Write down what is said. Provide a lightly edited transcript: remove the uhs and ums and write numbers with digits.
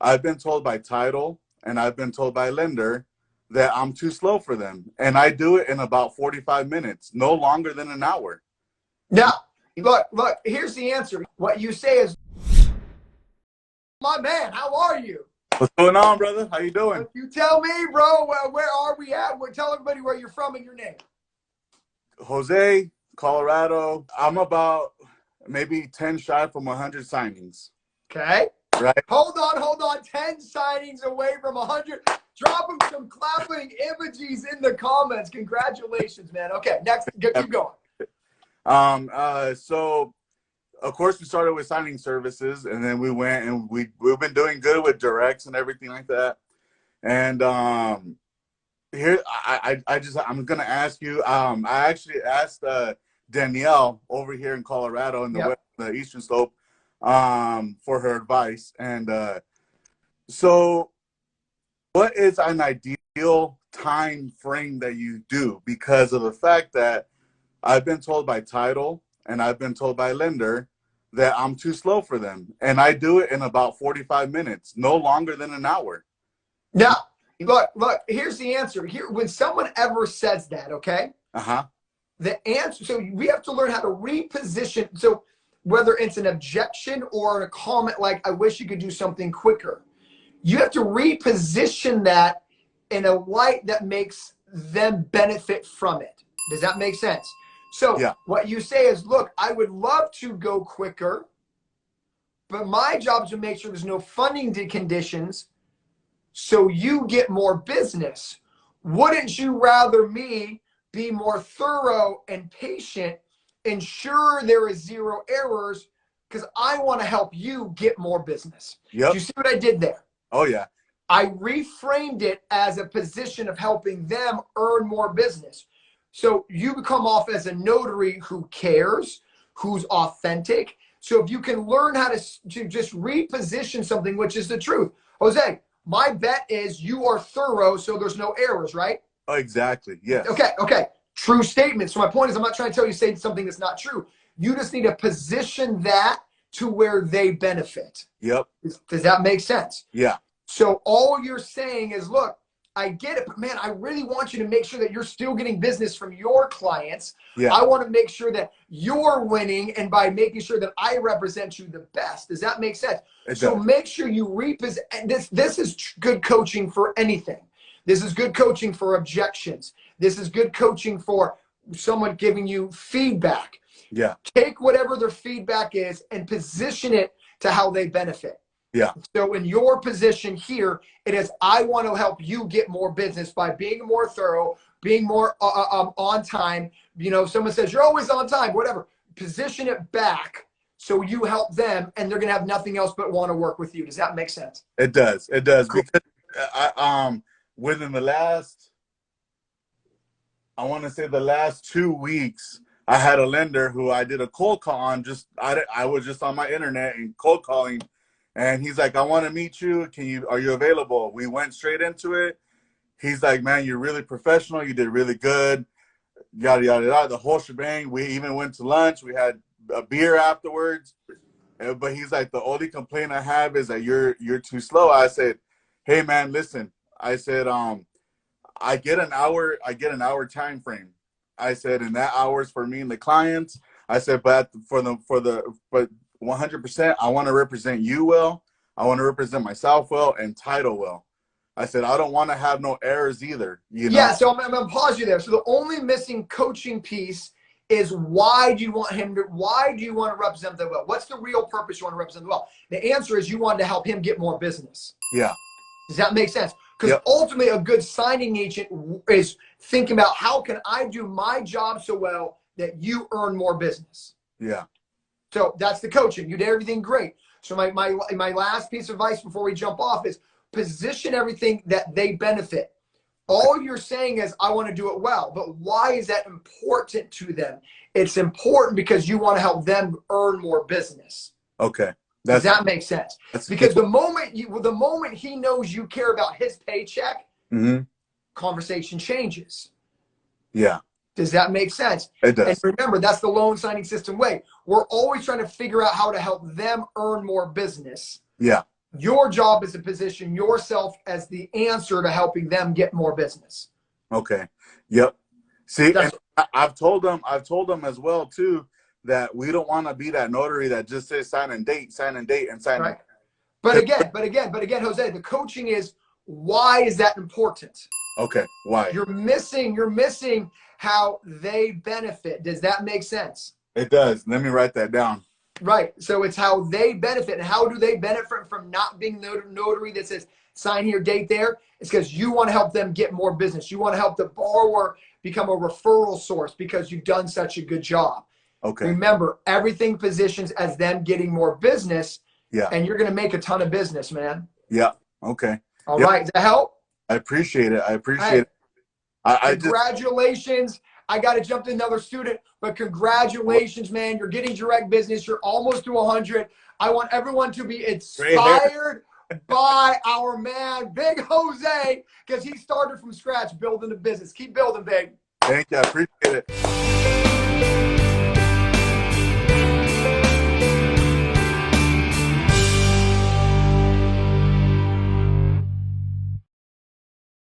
I've been told by title and I've been told by lender that I'm too slow for them. And I do it in about 45 minutes, no longer than an hour. Now, look, here's the answer. What you say is, my man, how are you? What's going on, brother? How you doing? You tell me, bro, where are we at? Tell everybody where you're from and your name. Jose, Colorado. I'm about maybe 10 shy from 100 signings. Okay. Right. Hold on. 10 signings away from 100. Drop them some clapping emojis in the comments. Congratulations, man. Okay, next, keep going. So of course we started with signing services, and then we went and we've been doing good with directs and everything like that. And here I'm gonna ask you. I actually asked Danielle over here in Colorado in the Eastern Slope for her advice. And so what is an ideal time frame that you do? Because of the fact that I've been told by title and I've been told by lender that I'm too slow for them. And I do it in about 45 minutes, no longer than an hour. Now, look, here's the answer. Here, when someone ever says that, okay? The answer, so we have to learn how to reposition. So whether it's an objection or a comment like, I wish you could do something quicker, you have to reposition that in a light that makes them benefit from it. Does that make sense? So what you say is, look, I would love to go quicker, but my job is to make sure there's no funding conditions so you get more business. Wouldn't you rather me be more thorough and patient, ensure there is zero errors, because I want to help you get more business? Do you see what I did there? Oh, yeah. I reframed it as a position of helping them earn more business. So you come off as a notary who cares, who's authentic. So if you can learn how to just reposition something, which is the truth. Jose, my bet is you are thorough, so there's no errors, right? Oh, exactly. Yes. Okay. True statement. So my point is, I'm not trying to tell you say something that's not true. You just need to position that to where they benefit. Yep. Does that make sense? Yeah. So all you're saying is, look, I get it, but man, I really want you to make sure that you're still getting business from your clients. Yeah. I want to make sure that you're winning, and by making sure that I represent you the best. Does that make sense? So make sure you reposition. This is good coaching for anything. This is good coaching for objections. This is good coaching for someone giving you feedback. Yeah. Take whatever their feedback is and position it to how they benefit. Yeah. So in your position here, it is, I want to help you get more business by being more thorough, being more on time. You know, someone says you're always on time, whatever. Position it back so you help them, and they're going to have nothing else but want to work with you. Does that make sense? It does. It does. Cool. Because within the last, I want to say the last 2 weeks, I had a lender who I did a cold call on. I was just on my internet and cold calling. And he's like, I want to meet you. Are you available? We went straight into it. He's like, man, you're really professional. You did really good. Yada, yada, yada. The whole shebang. We even went to lunch. We had a beer afterwards. But he's like, the only complaint I have is that you're too slow. I said, hey, man, listen. I said, I get an hour time frame. I said, and that hour's for me and the clients. I said, but 100%, I want to represent you well. I want to represent myself well and title well. I said, I don't want to have no errors either. You know? Yeah, so I'm going to pause you there. So the only missing coaching piece is, why do you want to represent them well? What's the real purpose you want to represent them well? The answer is you want to help him get more business. Yeah. Does that make sense? Because ultimately a good signing agent is thinking about, how can I do my job so well that you earn more business? Yeah. So that's the coaching. You did everything great. So my last piece of advice before we jump off is, position everything that they benefit. All you're saying is, I want to do it well. But why is that important to them? It's important because you want to help them earn more business. Okay. Does that make sense? Because the moment he knows you care about his paycheck, conversation changes. Yeah. Does that make sense? It does. And remember, that's the loan signing system way. We're always trying to figure out how to help them earn more business. Yeah. Your job is to position yourself as the answer to helping them get more business. Okay. Yep. See, and I've told them as well too that we don't want to be that notary that just says sign and date, and sign. Right. But again, Jose, the coaching is, why is that important? Okay. Why? You're missing how they benefit. Does that make sense? It does. Let me write that down. Right. So it's how they benefit. And how do they benefit from not being notary that says sign here, date there? It's because you want to help them get more business. You want to help the borrower become a referral source because you've done such a good job. Okay. Remember, everything positions as them getting more business. Yeah. And you're going to make a ton of business, man. Yeah. Okay. All right. Does that help? I appreciate it. Congratulations. I got to jump to another student, but congratulations, man. You're getting direct business. You're almost to 100. I want everyone to be inspired by our man, Big Jose, because he started from scratch building a business. Keep building, Big. Thank you. I appreciate it.